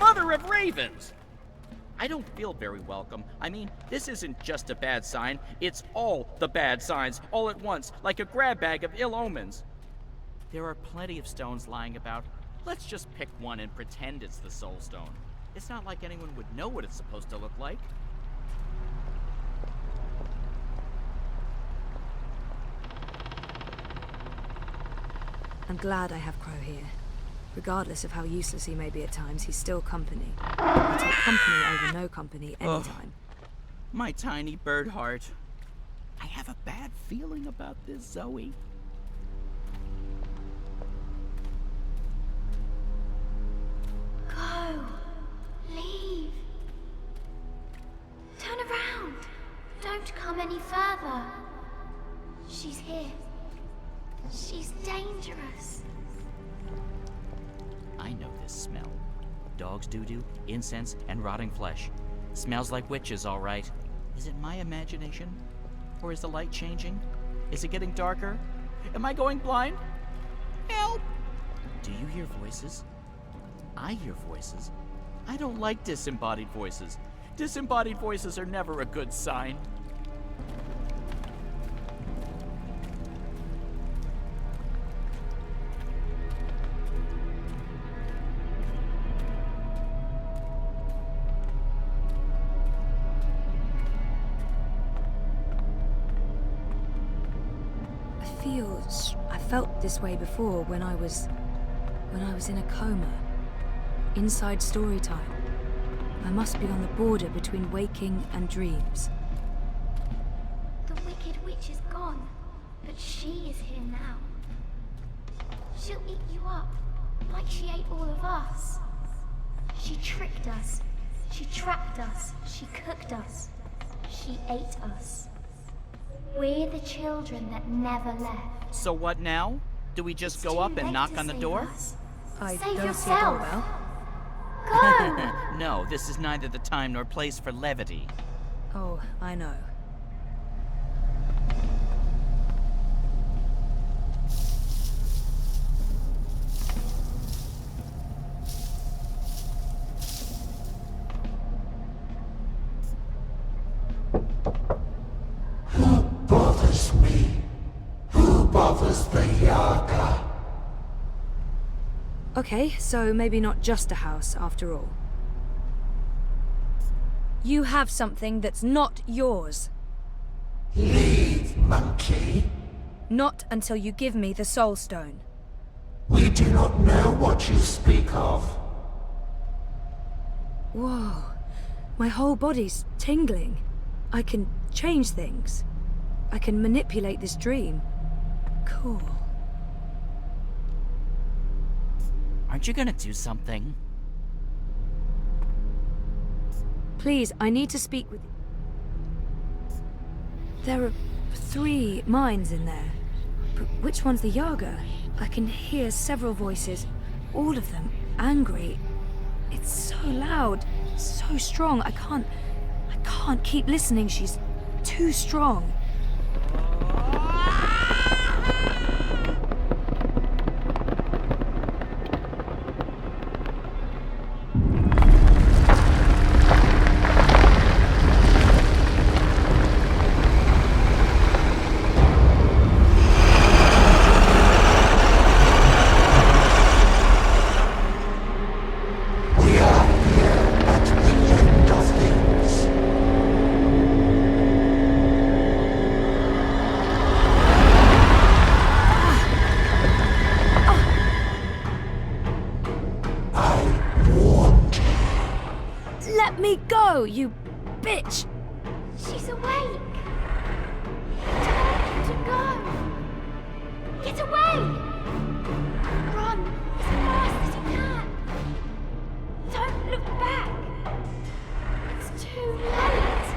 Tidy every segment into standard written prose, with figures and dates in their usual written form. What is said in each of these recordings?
mother of ravens! I don't feel very welcome. I mean, this isn't just a bad sign, it's all the bad signs, all at once, like a grab bag of ill omens. There are plenty of stones lying about. Let's just pick one and pretend it's the Soul Stone. It's not like anyone would know what it's supposed to look like. I'm glad I have Crow here. Regardless of how useless he may be at times, he's still company. I'll take company over no company anytime. My tiny bird heart. I have a bad feeling about this, Zoe. Go. Leave. Turn around. Don't come any further. She's here. She's dangerous. I know this smell. Dog's doo-doo, incense, and rotting flesh. Smells like witches, all right. Is it my imagination? Or is the light changing? Is it getting darker? Am I going blind? Help! Do you hear voices? I hear voices. I don't like disembodied voices. Disembodied voices are never a good sign. I felt this way before when I was in a coma. Inside story time. I must be on the border between waking and dreams. The wicked witch is gone, but she is here now. She'll eat you up, like she ate all of us. She tricked us. She trapped us. She cooked us. She ate us. We're the children that never left. So what now? Do we just go up and knock on the door? I Save don't see a yourself. doorbell. Go! No, this is neither the time nor place for levity. Oh, I know. Who bothers me? Who bothers the Yaga? Okay, so maybe not just a house after all. You have something that's not yours. Leave, monkey. Not until you give me the Soul Stone. We do not know what you speak of. Whoa. My whole body's tingling. I can change things. I can manipulate this dream. Cool. Aren't you gonna do something? Please, I need to speak with you. There are 3 minds in there. But which one's the Yaga? I can hear several voices, all of them angry. It's so loud, so strong. I can't keep listening. She's too strong. Let me go, you bitch! She's awake! Tell her to go! Get away! Run as fast as you can! Don't look back! It's too late!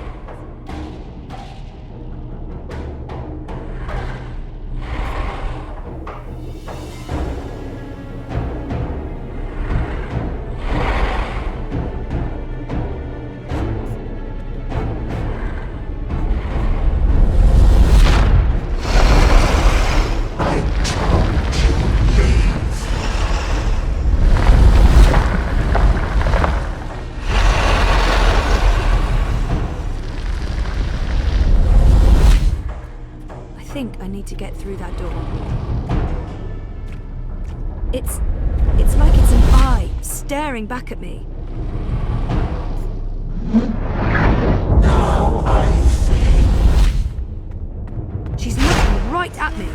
need to get through that door. It's like it's an eye staring back at me. Now I see. She's looking right at me.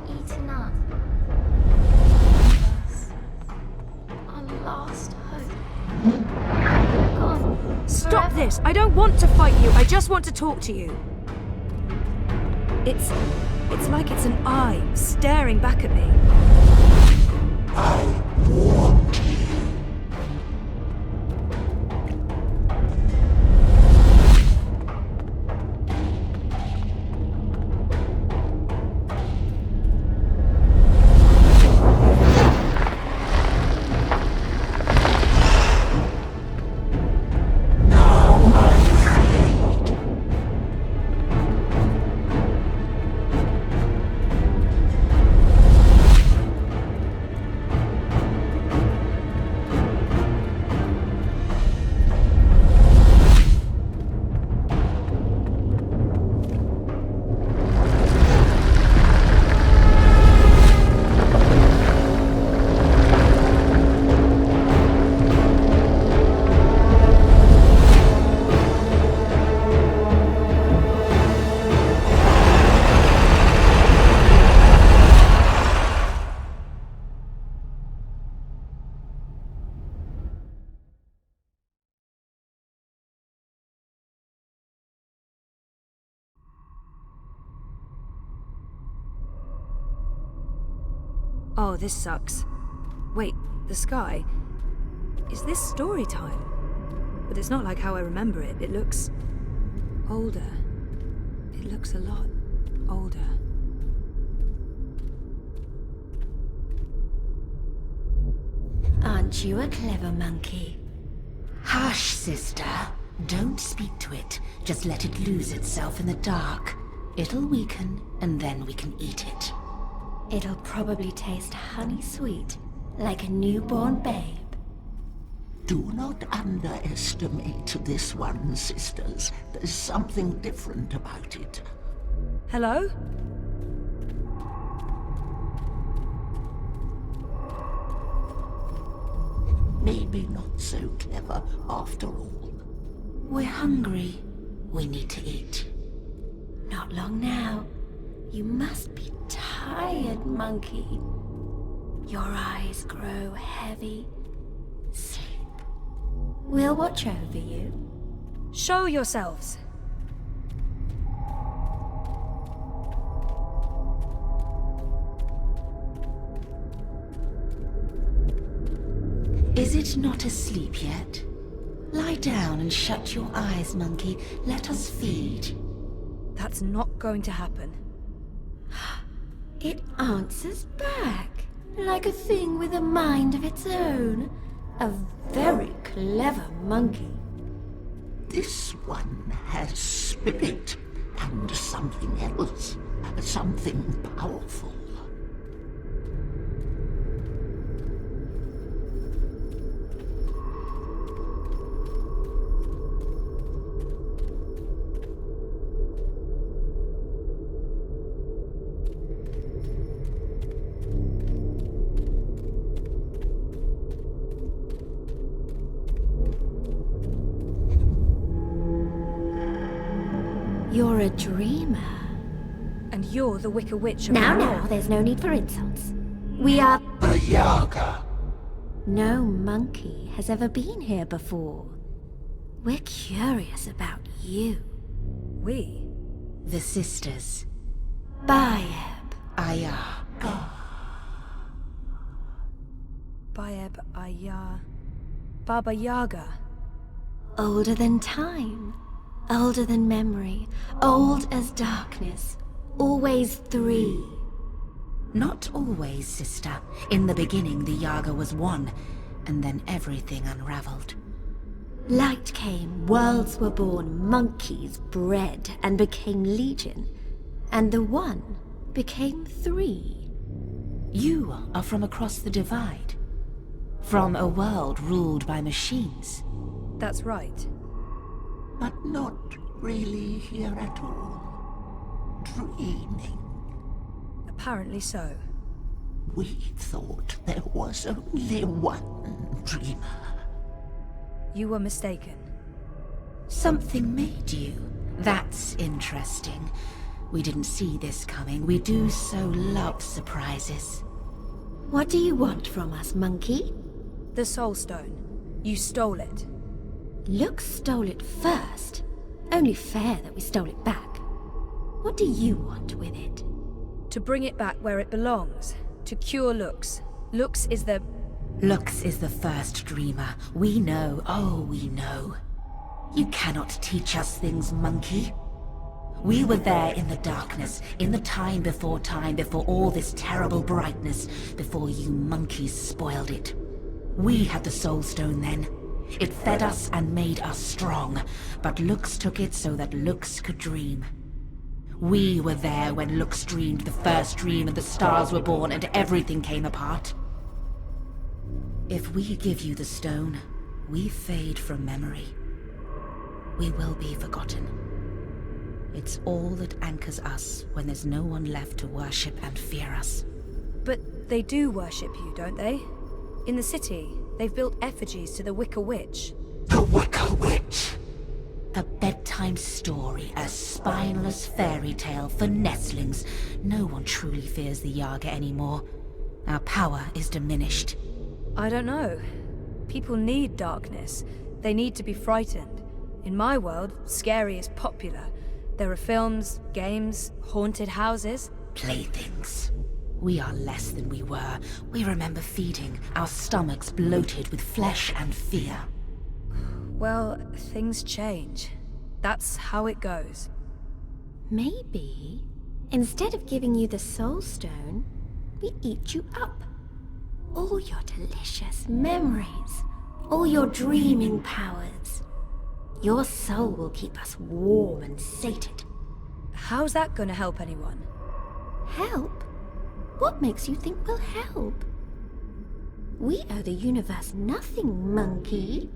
Eaten up. Our last hope. Gone. Stop forever. this! I don't want to fight you. I just want to talk to you. It's like it's an eye staring back at me. I warned you. Oh, this sucks. Wait, the sky? Is this story time? But it's not like how I remember it. It looks older. It looks a lot older. Aren't you a clever monkey? Hush, sister. Don't speak to it. Just let it lose itself in the dark. It'll weaken, and then we can eat it. It'll probably taste honey sweet, like a newborn babe. Do not underestimate this one, sisters. There's something different about it. Hello? Maybe not so clever after all. We're hungry. We need to eat. Not long now. You must be tired, monkey. Your eyes grow heavy. Sleep. We'll watch over you. Show yourselves. Is it not asleep yet? Lie down and shut your eyes, monkey. Let us feed. That's not going to happen. It answers back, like a thing with a mind of its own. A very clever monkey. This one has spirit and something else. Something powerful. You're a dreamer. And you're the Wicker Witch of Now, the now, North. there's no need for insults. We are... A Yaga. No monkey has ever been here before. We're curious about you. We? The sisters. Bayeb. Aya. Bayeb Ayar. Baba Yaga. Older than time. Older than memory. Old as darkness. Always three. Not always, sister. In the beginning, the Yaga was one, and then everything unraveled. Light came, worlds were born, monkeys bred and became legion. And the one became three. You are from across the divide. From a world ruled by machines. That's right. But not really here at all. dreaming. Apparently so. We thought there was only one dreamer. You were mistaken. Something made you. That's interesting. We didn't see this coming. We do so love surprises. What do you want from us, monkey? The Soul Stone. You stole it. Lux stole it first. Only fair that we stole it back. What do you want with it? To bring it back where it belongs. To cure Lux. Lux is the... Lux is the first dreamer. We know, oh, we know. You cannot teach us things, monkey. We were there in the darkness, in the time before all this terrible brightness, before you monkeys spoiled it. We had the Soul Stone then. It fed us and made us strong, but Lux took it so that Lux could dream. We were there when Lux dreamed the first dream and the stars were born and everything came apart. If we give you the stone, we fade from memory. We will be forgotten. It's all that anchors us when there's no one left to worship and fear us. But they do worship you, don't they? In the city, they've built effigies to the Wicker Witch. The Wicker Witch! A bedtime story, a spineless fairy tale for nestlings. No one truly fears the Yaga anymore. Our power is diminished. I don't know. People need darkness. They need to be frightened. In my world, scary is popular. There are films, games, haunted houses. Playthings. We are less than we were. We remember feeding, our stomachs bloated with flesh and fear. Well, things change. That's how it goes. Maybe, instead of giving you the Soul Stone, we eat you up. All your delicious memories, all your dreaming powers. Your soul will keep us warm and sated. How's that gonna help anyone? Help? What makes you think we'll help? We owe the universe nothing, monkey.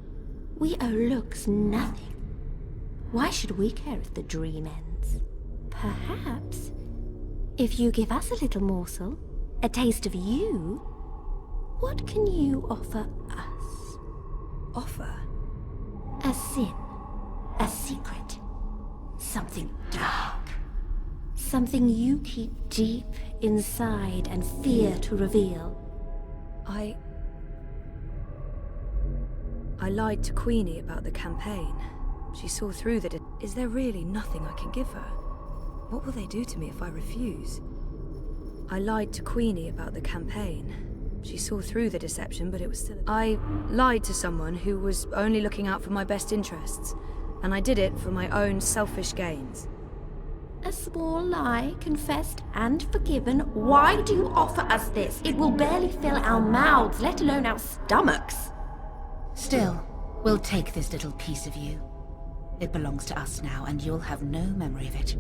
We owe Lux nothing. Why should we care if the dream ends? Perhaps, if you give us a little morsel, a taste of you, what can you offer us? Offer? A sin, a secret, something dark. Something you keep deep inside and fear to reveal. I lied to Queenie about the campaign. She saw through that. Is there really nothing I can give her? What will they do to me if I refuse? I lied to Queenie about the campaign. She saw through the deception, but it was still... I lied to someone who was only looking out for my best interests, and I did it for my own selfish gains. A small lie, confessed and forgiven. Why do you offer us this? It will barely fill our mouths, let alone our stomachs. Still, we'll take this little piece of you. It belongs to us now, and you'll have no memory of it.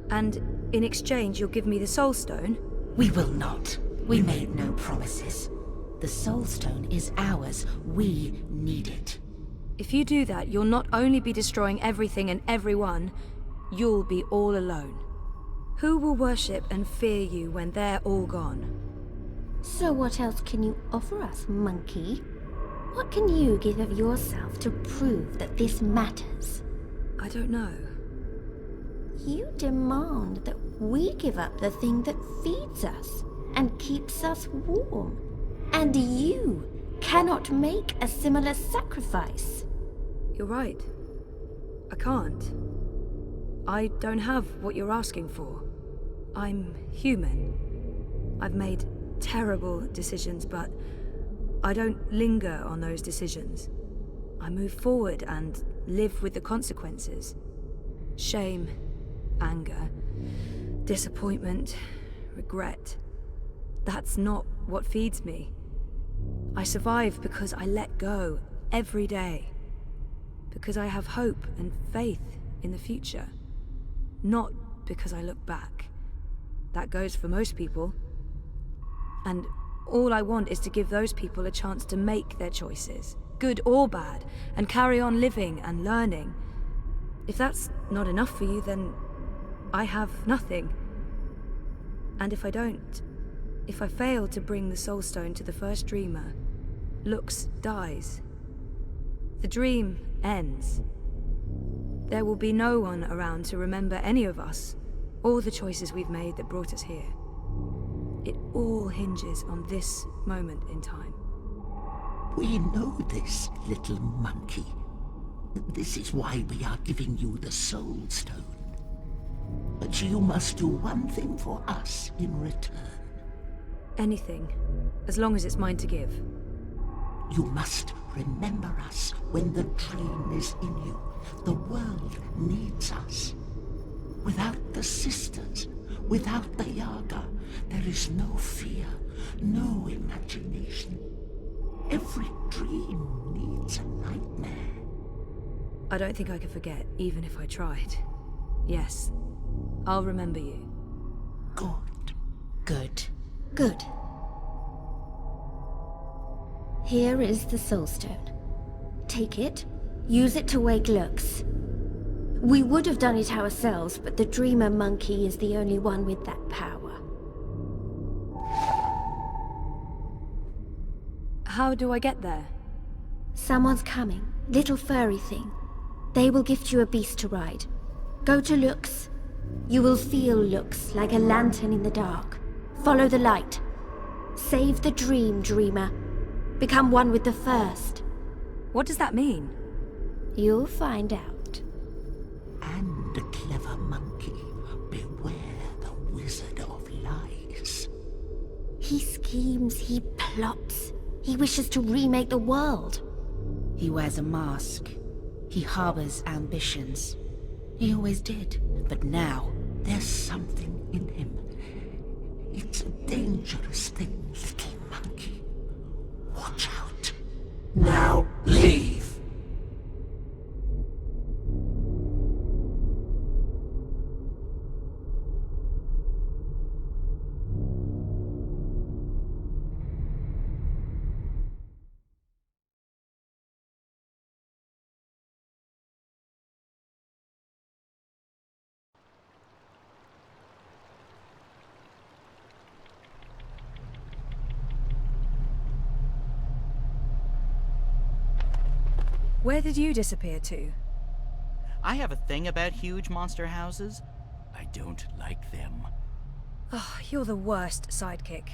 And in exchange, you'll give me the Soul Stone? We will not. We made no promises. The Soul Stone is ours. We need it. If you do that, you'll not only be destroying everything and everyone, you'll be all alone. Who will worship and fear you when they're all gone? So what else can you offer us, monkey? What can you give of yourself to prove that this matters? I don't know. You demand that we give up the thing that feeds us and keeps us warm. And you cannot make a similar sacrifice. You're right. I can't. I don't have what you're asking for. I'm human. I've made terrible decisions, but I don't linger on those decisions. I move forward and live with the consequences. Shame, anger, disappointment, regret. That's not what feeds me. I survive because I let go every day. Because I have hope and faith in the future. Not because I look back. That goes for most people. And all I want is to give those people a chance to make their choices, good or bad, and carry on living and learning. If that's not enough for you, then I have nothing. And if I fail to bring the Soul Stone to the first dreamer, Lux dies. The dream ends. There will be no one around to remember any of us, or the choices we've made that brought us here. It all hinges on this moment in time. We know this, little monkey. This is why we are giving you the Soul Stone. But you must do one thing for us in return. Anything, as long as it's mine to give. You must remember us when the dream is in you. The world needs us. Without the sisters, without the Yaga, there is no fear, no imagination. Every dream needs a nightmare. I don't think I could forget, even if I tried. Yes, I'll remember you. Good. Good. Good. Here is the Soul Stone. Take it, use it to wake Lux. We would have done it ourselves, but the Dreamer Monkey is the only one with that power. How do I get there? Someone's coming. Little furry thing. They will gift you a beast to ride. Go to Lux. You will feel Lux like a lantern in the dark. Follow the light. Save the dream, Dreamer. Become one with the first. What does that mean? You'll find out. And a clever monkey, beware the wizard of lies. He schemes, he plots. He wishes to remake the world. He wears a mask. He harbors ambitions. He always did, but now... There's something in him. It's a dangerous thing, little monkey. Watch out. Now leave! Where did you disappear to? I have a thing about huge monster houses. I don't like them. Oh, you're the worst sidekick.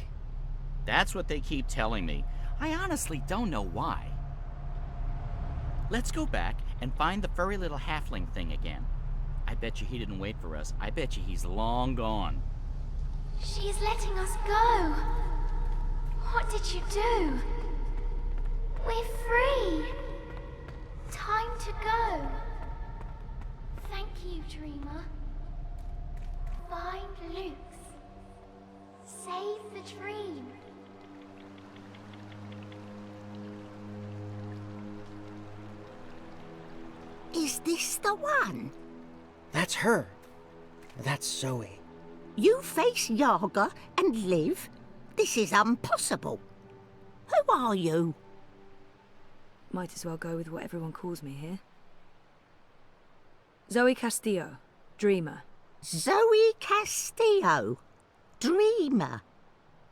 That's what they keep telling me. I honestly don't know why. Let's go back and find the furry little halfling thing again. I bet you he didn't wait for us. I bet you he's long gone. She is letting us go. What did you do? We're free. Time to go. Thank you, Dreamer. Find Lux. Save the dream. Is this the one? That's her. That's Zoe. You face Yaga and live? This is impossible. Who are you? Might as well go with what everyone calls me here. Zoe Castillo, Dreamer. Zoe Castillo, Dreamer.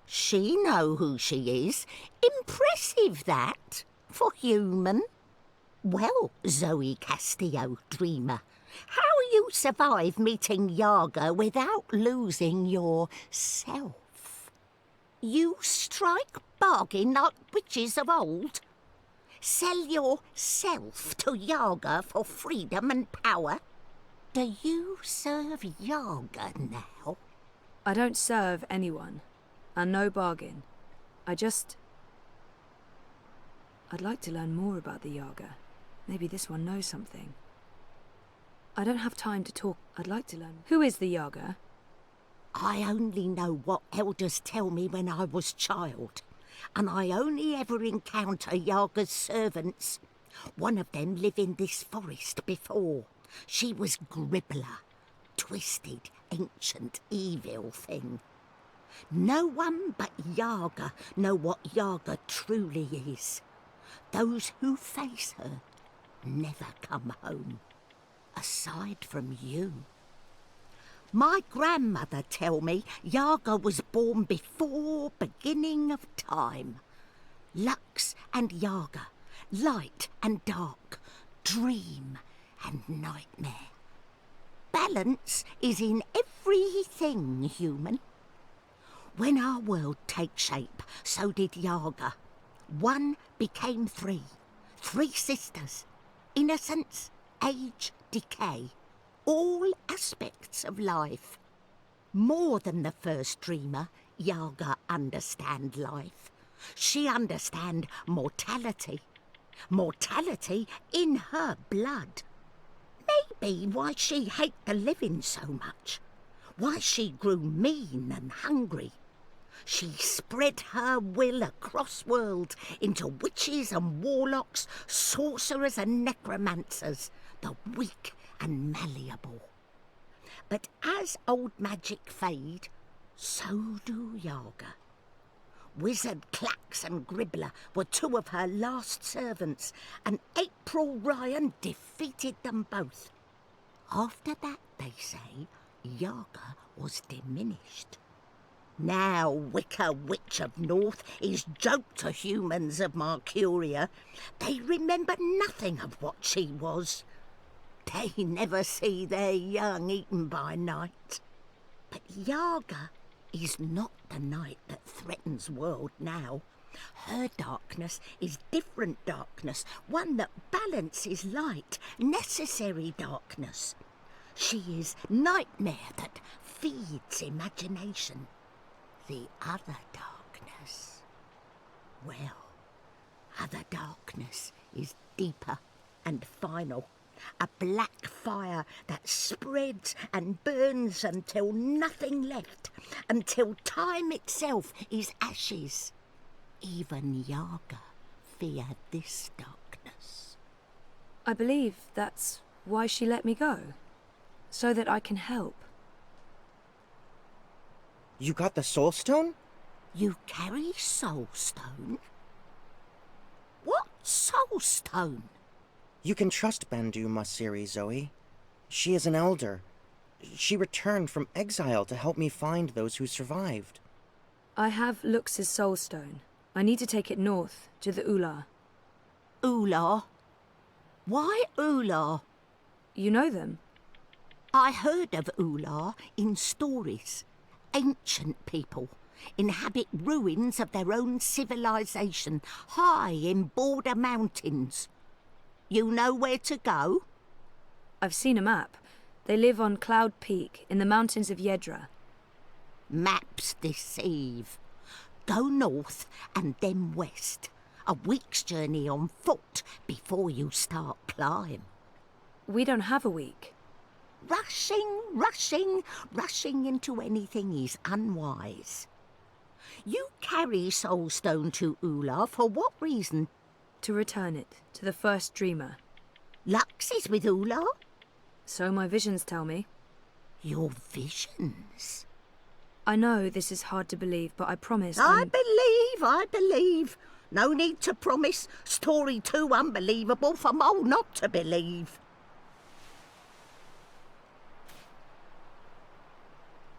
She know who she is. Impressive, that, for human. Well, Zoe Castillo, Dreamer, how you survive meeting Yaga without losing yourself? You strike bargain like witches of old? Sell yourself to Yaga for freedom and power? Do you serve Yaga now? I don't serve anyone, and no bargain. I'd like to learn more about the Yaga. Maybe this one knows something. I don't have time to talk. I'd like to learn. Who is the Yaga? I only know what elders tell me when I was child, and I only ever encounter Yaga's servants. One of them lived in this forest before. She was Gribbler, twisted, ancient, evil thing. No one but Yaga know what Yaga truly is. Those who face her never come home, aside from you. My grandmother tell me Yaga was born before beginning of time. Lux and Yaga, light and dark, dream and nightmare. Balance is in everything human. When our world takes shape, so did Yaga. One became three. Three sisters. Innocence, age, decay. All aspects of life. More than the first dreamer, Yaga understand life. She understand mortality. Mortality in her blood. Maybe why she hate the living so much. Why she grew mean and hungry. She spread her will across worlds into witches and warlocks, sorcerers and necromancers, the weak and malleable. But as old magic fade, so do Yaga. Wizard Clax and Gribbler were two of her last servants, and April Ryan defeated them both. After that, they say, Yaga was diminished. Now Wicker Witch of North is joke to humans of Mercuria. They remember nothing of what she was. They never see their young eaten by night. But Yaga is not the night that threatens world now. Her darkness is different darkness, one that balances light, necessary darkness. She is nightmare that feeds imagination. The other darkness, well, other darkness is deeper and final. A black fire that spreads and burns until nothing left, until time itself is ashes. Even Yaga fear this darkness. I believe that's why she let me go. So that I can help. You got the Soul Stone? You carry Soul Stone? What Soul Stone? You can trust Bandu Masiri, Zoe. She is an elder. She returned from exile to help me find those who survived. I have Lux's soul stone. I need to take it north, to the Ular. Ular? Why Ular? You know them? I heard of Ular in stories. Ancient people inhabit ruins of their own civilization, high in border mountains. You know where to go? I've seen a map. They live on Cloud Peak, in the mountains of Yedra. Maps deceive. Go north and then west. A week's journey on foot before you start climb. We don't have a week. Rushing into anything is unwise. You carry Soulstone to Ular for what reason? To return it to the first dreamer. Lux is with Ular? So my visions tell me. Your visions? I know this is hard to believe, but I promise I believe. No need to promise. Story too unbelievable for Mole not to believe.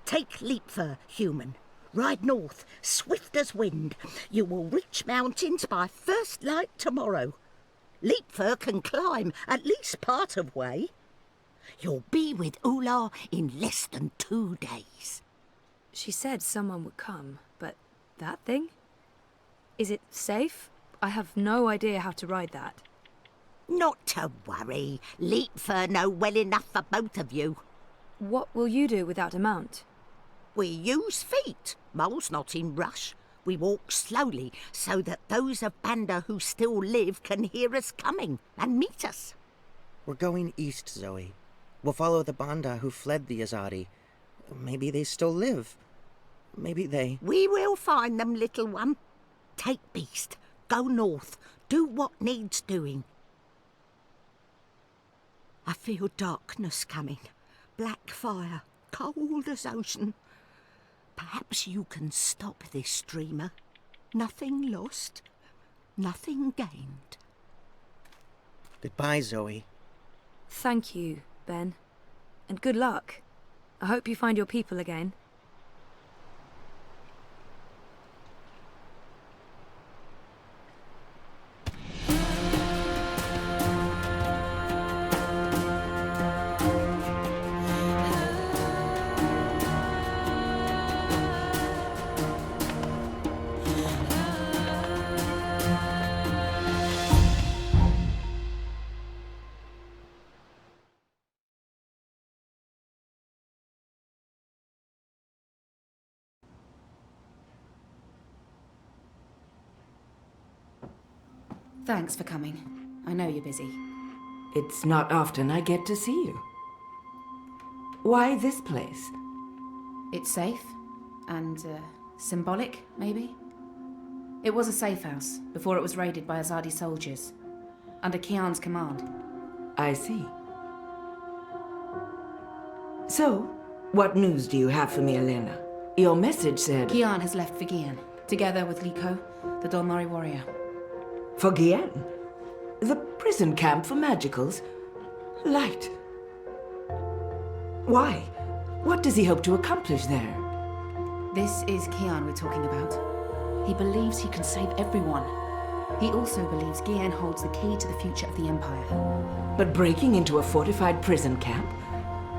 Take Leapfur, human. Ride north, swift as wind. You will reach mountains by first light tomorrow. Leapfur can climb at least part of way. You'll be with Ular in less than 2 days. She said someone would come, but that thing? Is it safe? I have no idea how to ride that. Not to worry. Leapfur know well enough for both of you. What will you do without a mount? We use feet. Mole's not in rush. We walk slowly so that those of Banda who still live can hear us coming and meet us. We're going east, Zoe. We'll follow the Banda who fled the Azadi. Maybe they still live. Maybe they... We will find them, little one. Take Beast. Go north. Do what needs doing. I feel darkness coming. Black fire. Cold as ocean. Perhaps you can stop this, dreamer. Nothing lost. Nothing gained. Goodbye, Zoe. Thank you, Ben. And good luck. I hope you find your people again. Thanks for coming. I know you're busy. It's not often I get to see you. Why this place? It's safe and symbolic, maybe? It was a safe house before it was raided by Azadi soldiers, under Kian's command. I see. So, what news do you have for me, Elena? Your message said... Kian has left for Gian, together with Liko, the Dolmari warrior. For Gien? The prison camp for magicals? Light. Why? What does he hope to accomplish there? This is Kian we're talking about. He believes he can save everyone. He also believes Gian holds the key to the future of the Empire. But breaking into a fortified prison camp?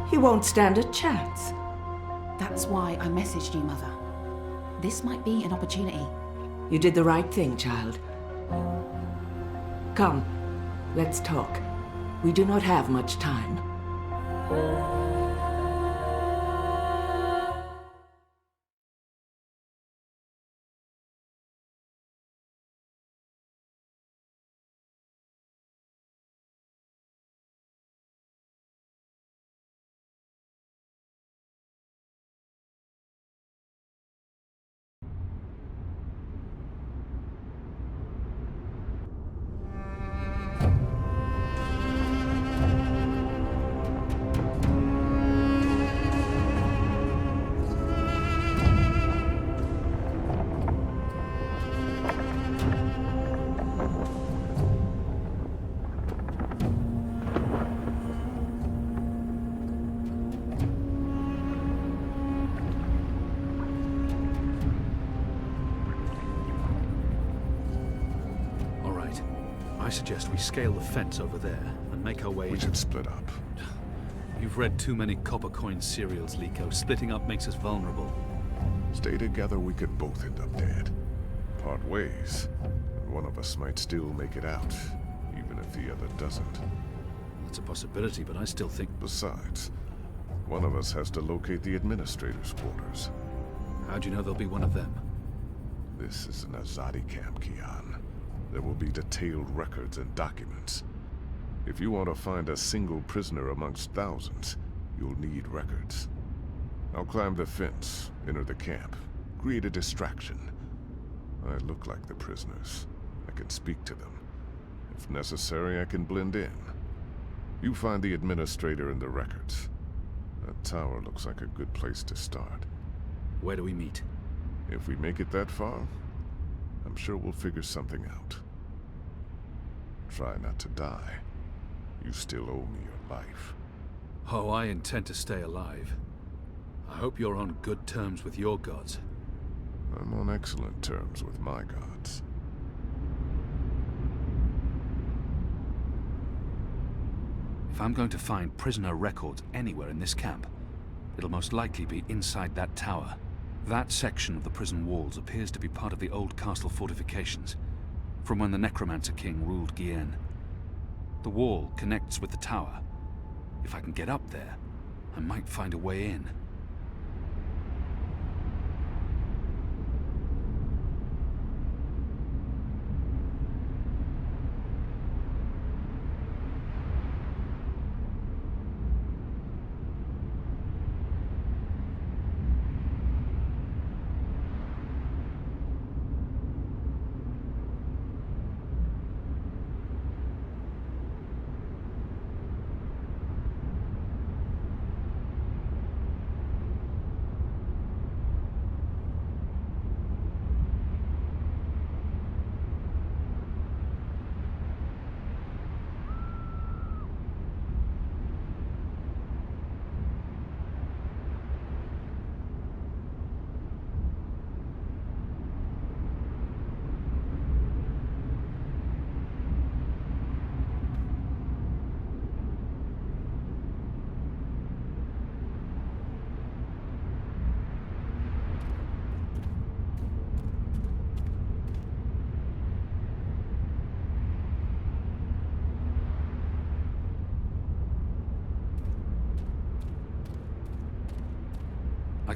He won't stand a chance. That's why I messaged you, Mother. This might be an opportunity. You did the right thing, child. Come, let's talk. We do not have much time. I suggest we scale the fence over there and make our way... We should split up. You've read too many copper coin serials, Liko. Splitting up makes us vulnerable. Stay together, we could both end up dead. Part ways, and one of us might still make it out, even if the other doesn't. That's a possibility, but I still think... Besides, one of us has to locate the administrator's quarters. How do you know there'll be one of them? This is an Azadi camp, Kian. There will be detailed records and documents. If you want to find a single prisoner amongst thousands, you'll need records. I'll climb the fence, enter the camp, create a distraction. I look like the prisoners. I can speak to them. If necessary, I can blend in. You find the administrator and the records. That tower looks like a good place to start. Where do we meet? If we make it that far, I'm sure we'll figure something out. Try not to die. You still owe me your life. Oh, I intend to stay alive. I hope you're on good terms with your gods. I'm on excellent terms with my gods. If I'm going to find prisoner records anywhere in this camp, it'll most likely be inside that tower. That section of the prison walls appears to be part of the old castle fortifications, from when the Necromancer King ruled Gien. The wall connects with the tower. If I can get up there, I might find a way in.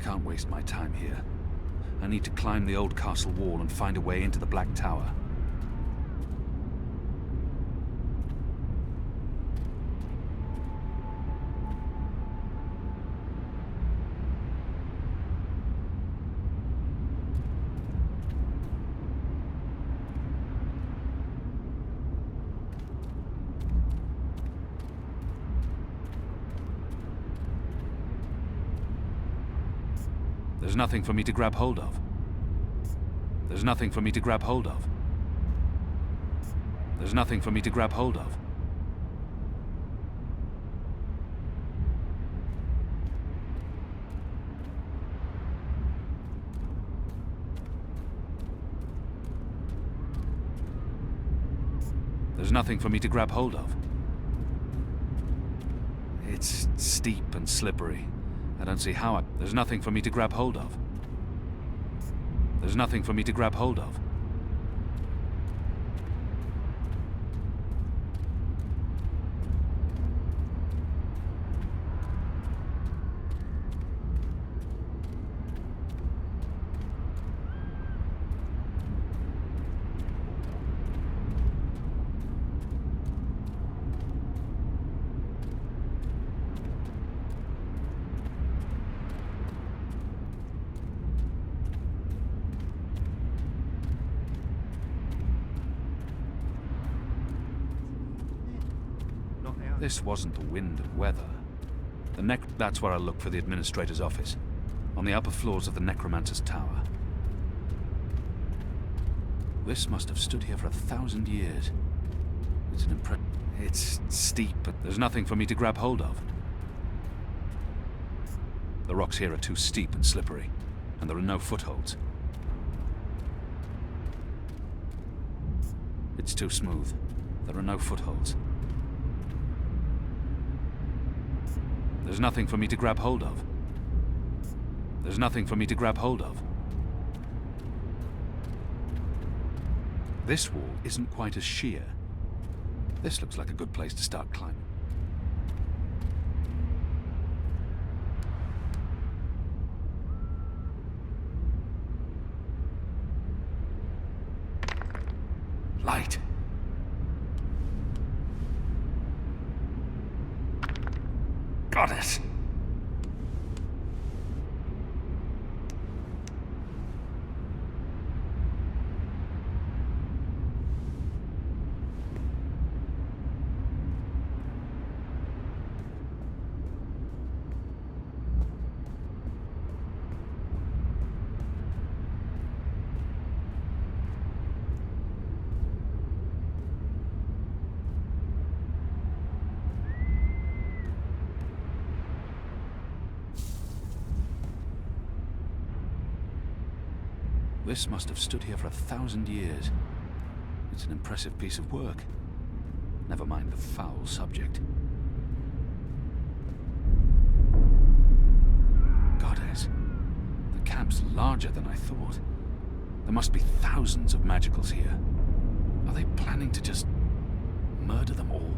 can't waste my time here. I need to climb the old castle wall and find a way into the Black Tower. There's nothing for me to grab hold of. There's nothing for me to grab hold of. There's nothing for me to grab hold of. There's nothing for me to grab hold of. It's steep and slippery. I don't see how I... There's nothing for me to grab hold of. There's nothing for me to grab hold of. This wasn't the wind and weather. That's where I look for the administrator's office, on the upper floors of the Necromancer's Tower. This must have stood here for 1,000 years. It's steep, but there's nothing for me to grab hold of. The rocks here are too steep and slippery, and there are no footholds. It's too smooth. There are no footholds. There's nothing for me to grab hold of. There's nothing for me to grab hold of. This wall isn't quite as sheer. This looks like a good place to start climbing. Light. Got it. This must have stood here for 1,000 years. It's an impressive piece of work. Never mind the foul subject. Goddess, the camp's larger than I thought. There must be thousands of magicals here. Are they planning to just murder them all?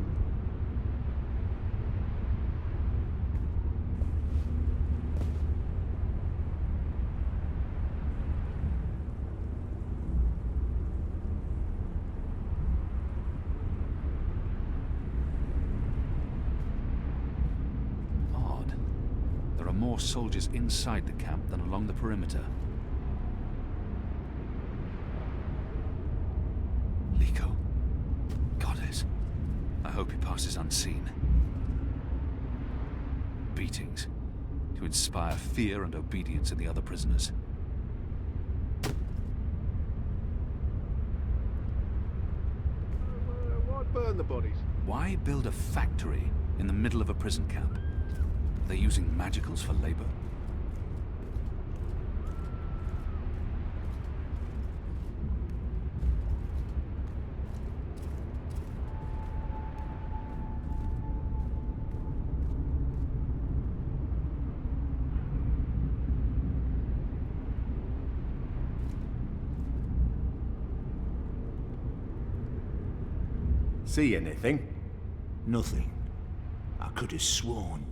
More soldiers inside the camp than along the perimeter. Liko. Goddess. I hope he passes unseen. Beatings. To inspire fear and obedience in the other prisoners. Why burn the bodies? Why build a factory in the middle of a prison camp? Are they using magicals for labor? See anything? Nothing. I could have sworn.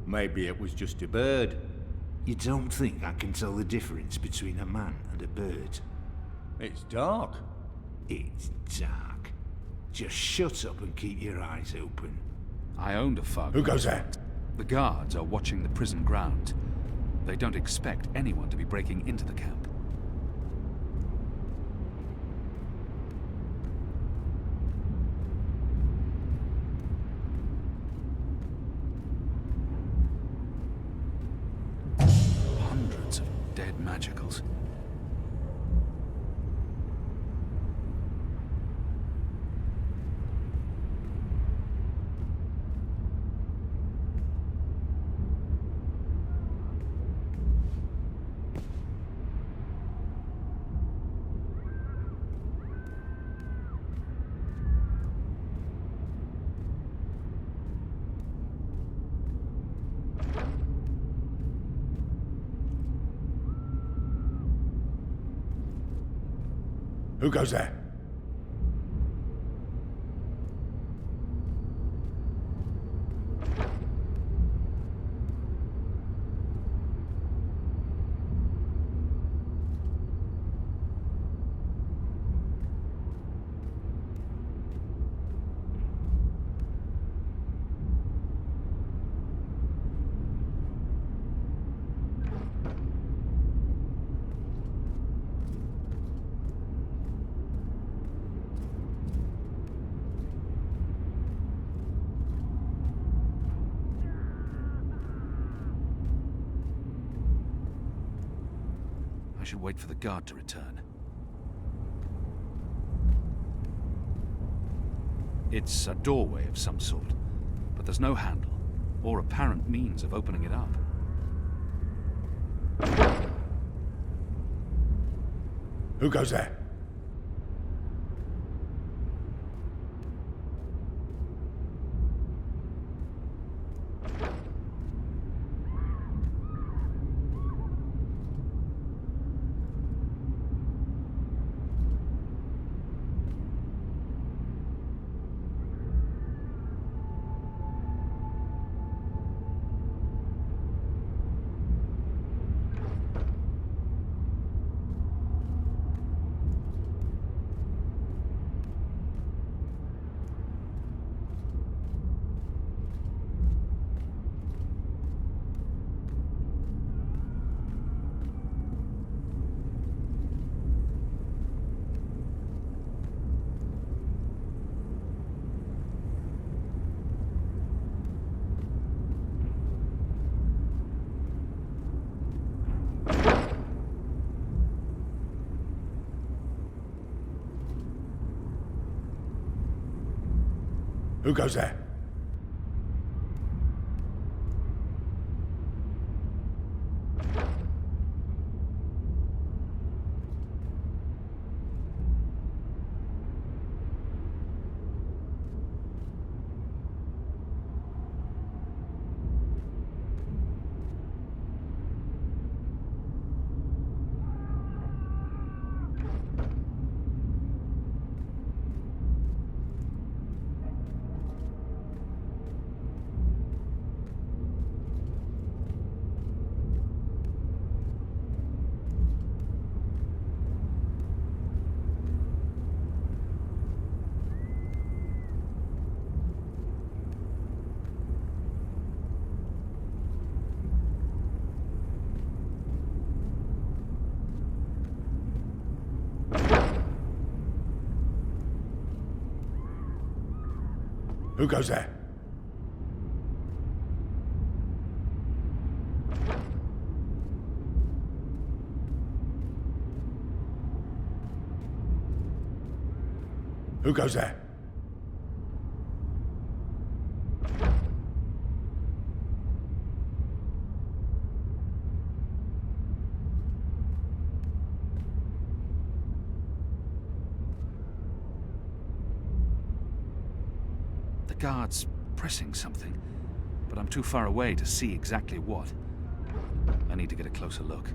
Maybe it was just a bird. You don't think I can tell the difference between a man and a bird? It's dark. It's dark. Just shut up and keep your eyes open. I owned a fog. Who goes there? The guards are watching the prison ground. They don't expect anyone to be breaking into the camp. Hundreds of dead magicals. Who goes there? I should wait for the guard to return. It's a doorway of some sort, but there's no handle, or apparent means of opening it up. Who goes there? Who goes there? Who goes there? Who goes there? The guard's pressing something, but I'm too far away to see exactly what. I need to get a closer look.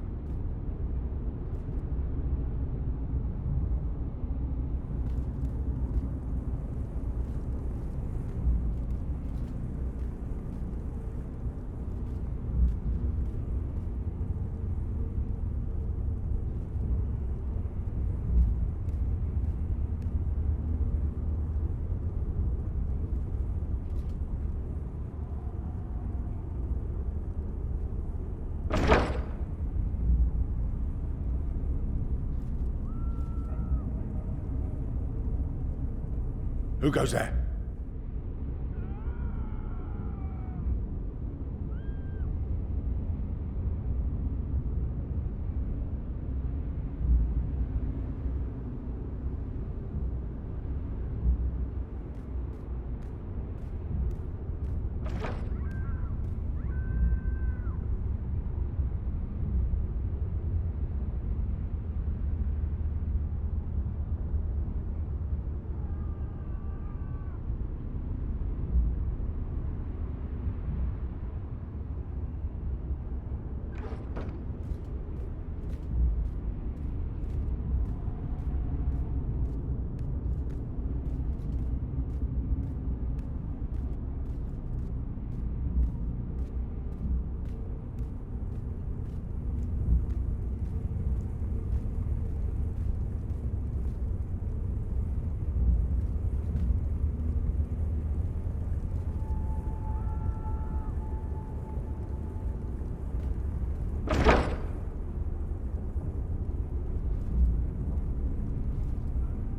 Who goes there?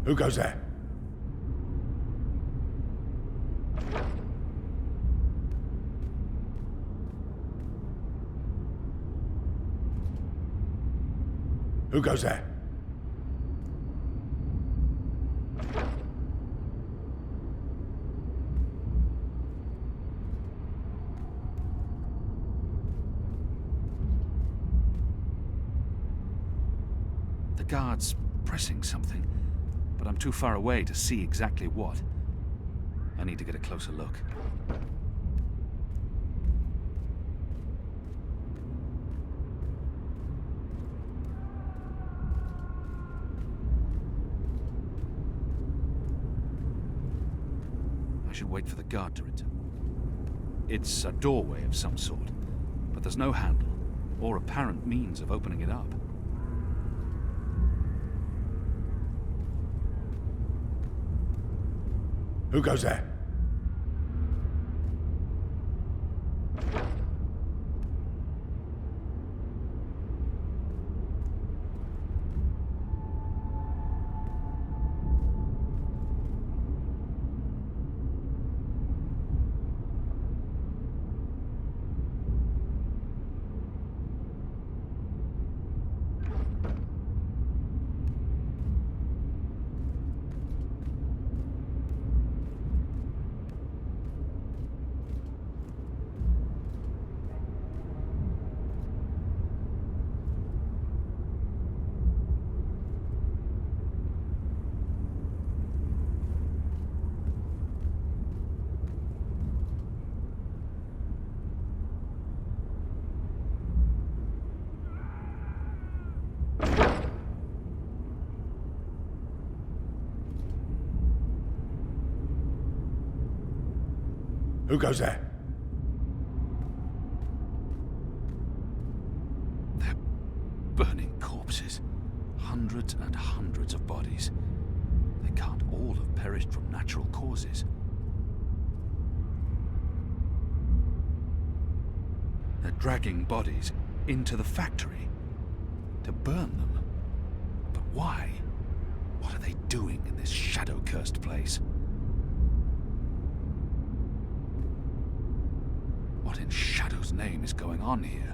Who goes there? Who goes there? The guard's pressing something, but I'm too far away to see exactly what. I need to get a closer look. I should wait for the guard to return. It's a doorway of some sort, but there's no handle or apparent means of opening it up. Who goes there? Who goes there? They're burning corpses. Hundreds and hundreds of bodies. They can't all have perished from natural causes. They're dragging bodies into the factory to burn them. But why? What are they doing in this shadow-cursed place? What in Shadow's name is going on here?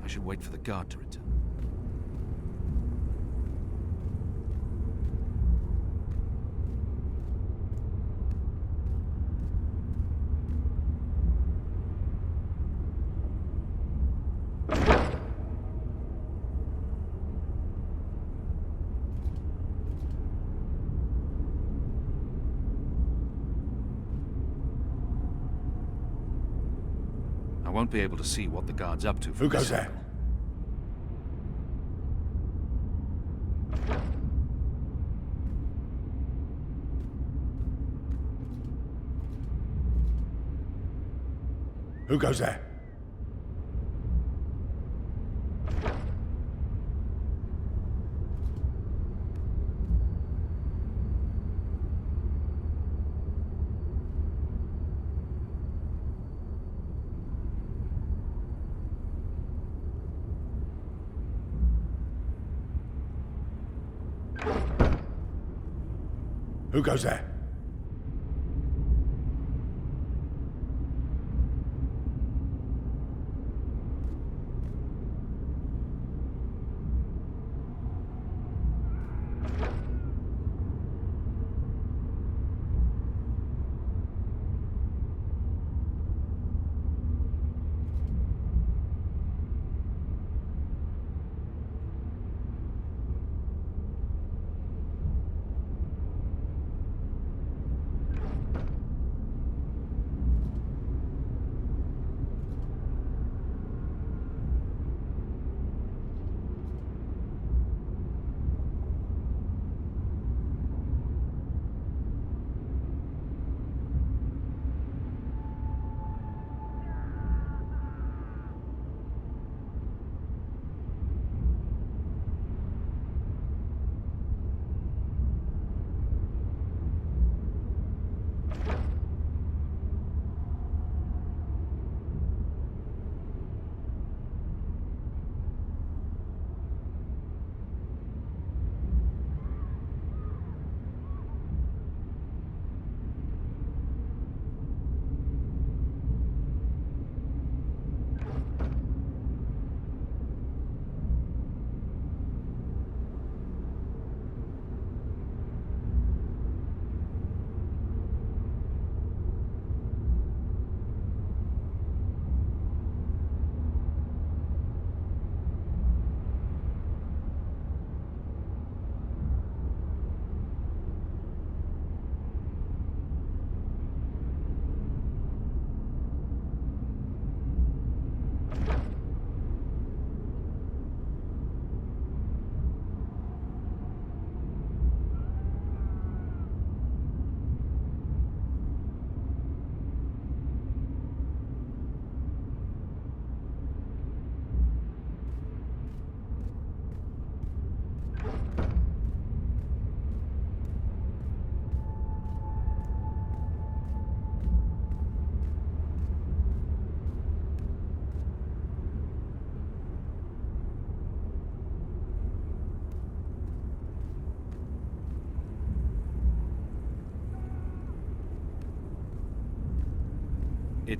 I should wait for the guard to return. I won't be able to see what the guard's up to from Who goes this there? angle. Who goes there? Who goes there?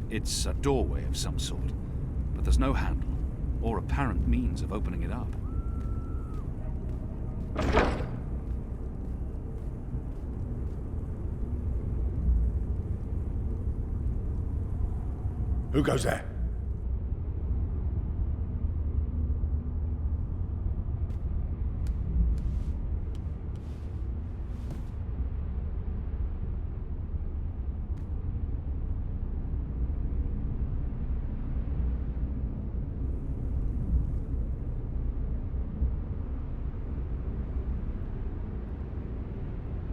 It's a doorway of some sort, but there's no handle or apparent means of opening it up. Who goes there?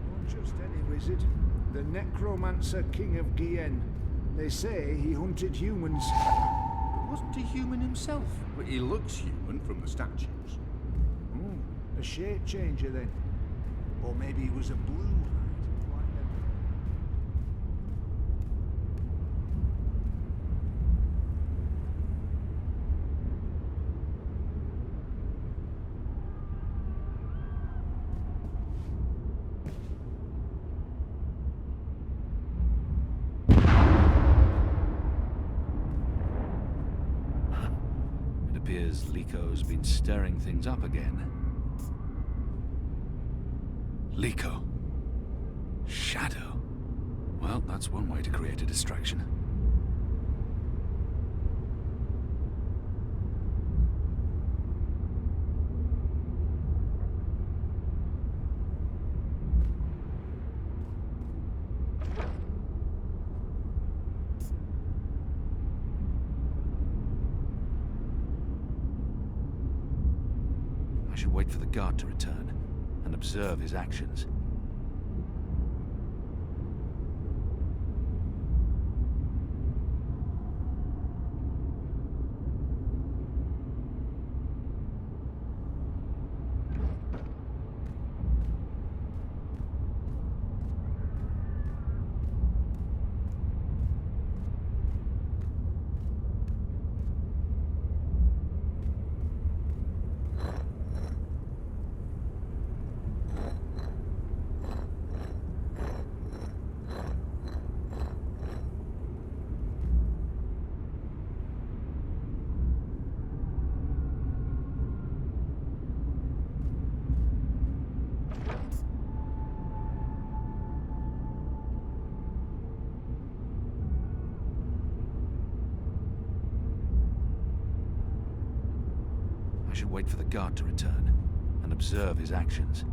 Not just any wizard. The Necromancer King of Gien. They say he hunted humans. But wasn't he human himself? But he looks human from the statues. A shape changer then. Or maybe he was a blue light. Like them. It appears Liko's been stirring things up again. Liko. Shadow. Well, that's one way to create a distraction. should wait for the guard to return and observe his actions. I should wait for the guard to return and observe his actions.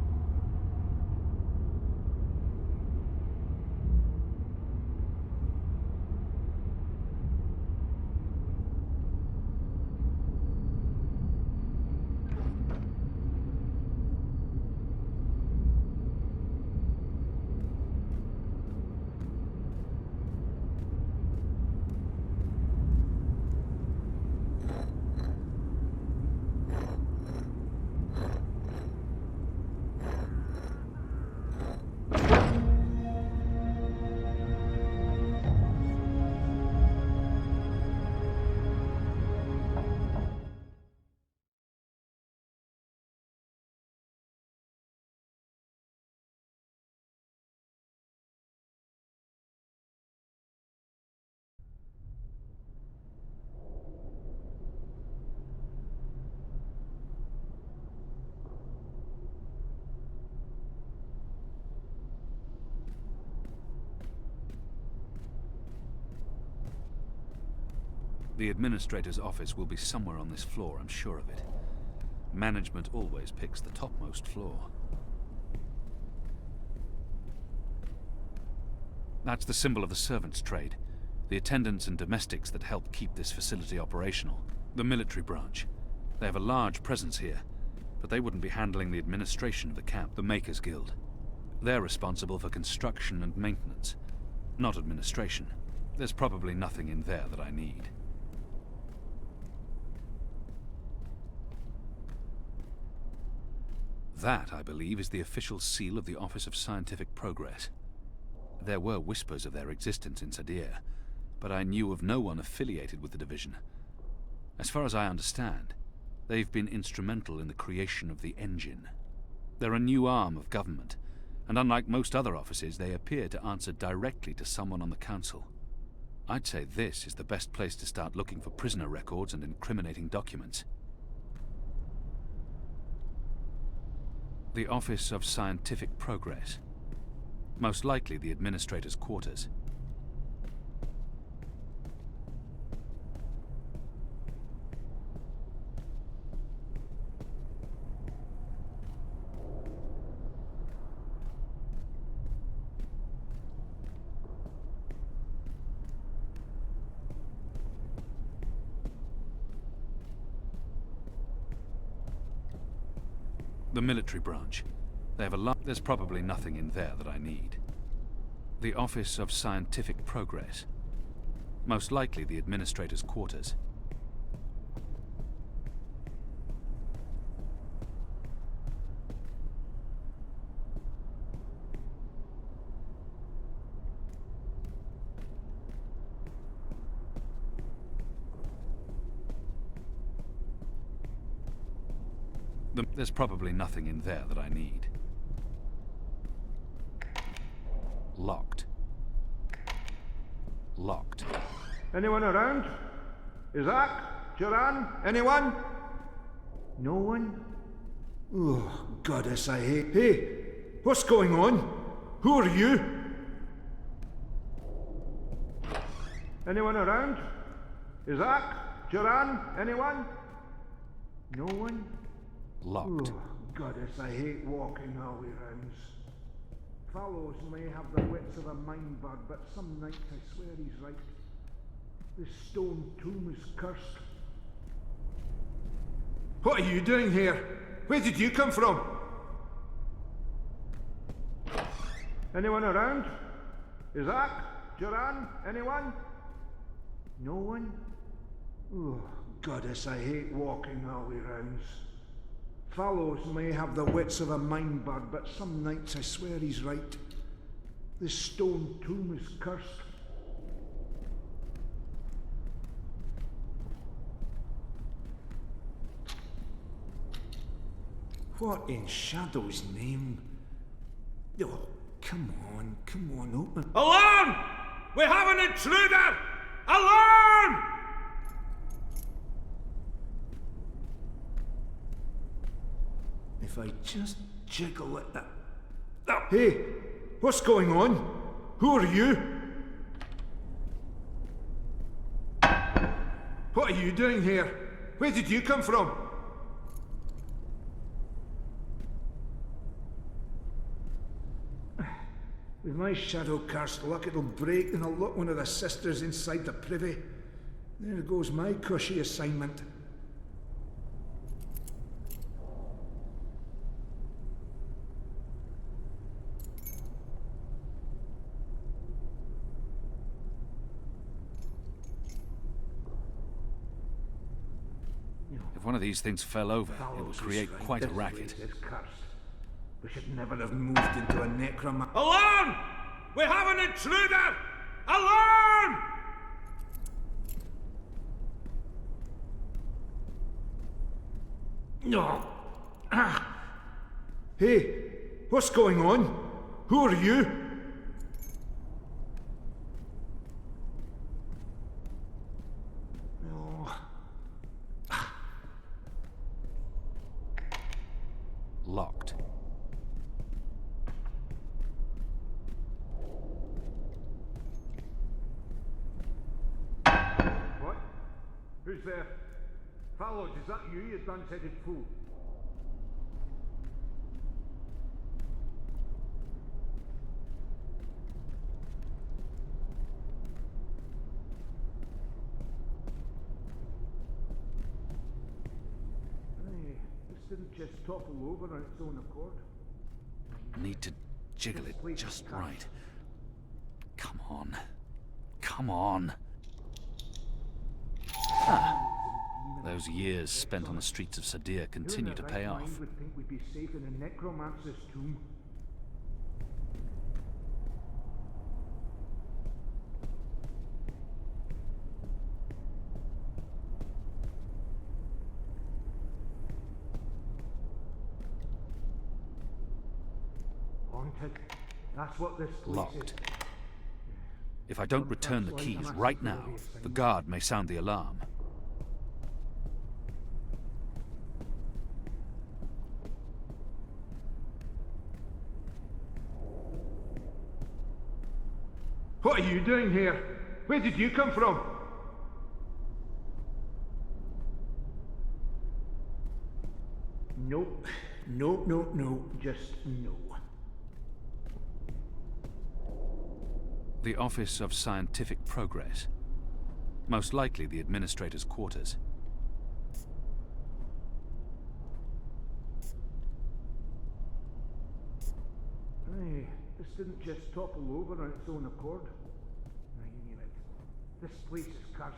The administrator's office will be somewhere on this floor, I'm sure of it. Management always picks the topmost floor. That's the symbol of the servants' trade. The attendants and domestics that help keep this facility operational. The military branch. They have a large presence here, but they wouldn't be handling the administration of the camp, the Makers Guild. They're responsible for construction and maintenance, not administration. There's probably nothing in there that I need. That, I believe, is the official seal of the Office of Scientific Progress. There were whispers of their existence in Sadir, but I knew of no one affiliated with the division. As far as I understand, they've been instrumental in the creation of the engine. They're a new arm of government, and unlike most other offices, they appear to answer directly to someone on the council. I'd say this is the best place to start looking for prisoner records and incriminating documents. The Office of Scientific Progress. Most likely the administrator's quarters. The military branch. They have a lot. There's probably nothing in there that I need. The Office of Scientific Progress. Most likely the administrator's quarters. There's probably nothing in there that I need. Locked. Locked. Anyone around? Isaac? Joran? Anyone? No one? Oh, goddess, I hate... Hey! What's going on? Who are you? Anyone around? Isaac? Joran? Anyone? No one? Locked. Oh, goddess, I hate walking all rounds. Fellows may have the wits of a mindbug, but some nights I swear he's right. This stone tomb is cursed. What are you doing here? Where did you come from? Anyone around? Isaac? Joran? Anyone? No one? Oh, goddess, I hate walking alley rounds. Fallows may have the wits of a mind bird, but some nights I swear he's right. This stone tomb is cursed. What in Shadow's name? Oh, come on, open. Alarm! We have an intruder! Alarm! If I just jiggle at that. Oh. Hey, what's going on? Who are you? What are you doing here? Where did you come from? With my shadow cursed luck, it'll break and I'll lock one of the sisters inside the privy. There goes my cushy assignment. If one of these things fell over, it would create quite a racket. We should never have moved into a necromancer. Alarm! We have an intruder! Alarm! No. Hey, what's going on? Who are you? No. Locked. Who's there? Fallows, is that you, you dun-headed fool? Hey, this didn't just topple over on its own accord. Need to jiggle it just right. Come on. Come on. Those years spent on the streets of Sadir continue to pay off. Would think we'd be safe in a necromancer's tomb. Haunted. That's what this place Locked. is. If I don't return the keys right now, the guard may sound the alarm. What are you doing here? Where did you come from? Nope. No. Just no. The Office of Scientific Progress. Most likely the administrator's quarters. Hey, this didn't just topple over on its own accord. I knew it. This place is cursed.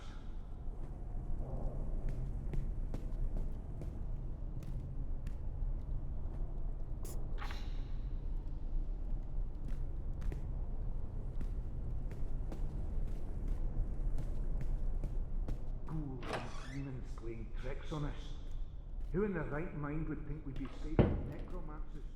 Ghouls and demons playing tricks on us. Who in their right mind would think we'd be safe in necromancer's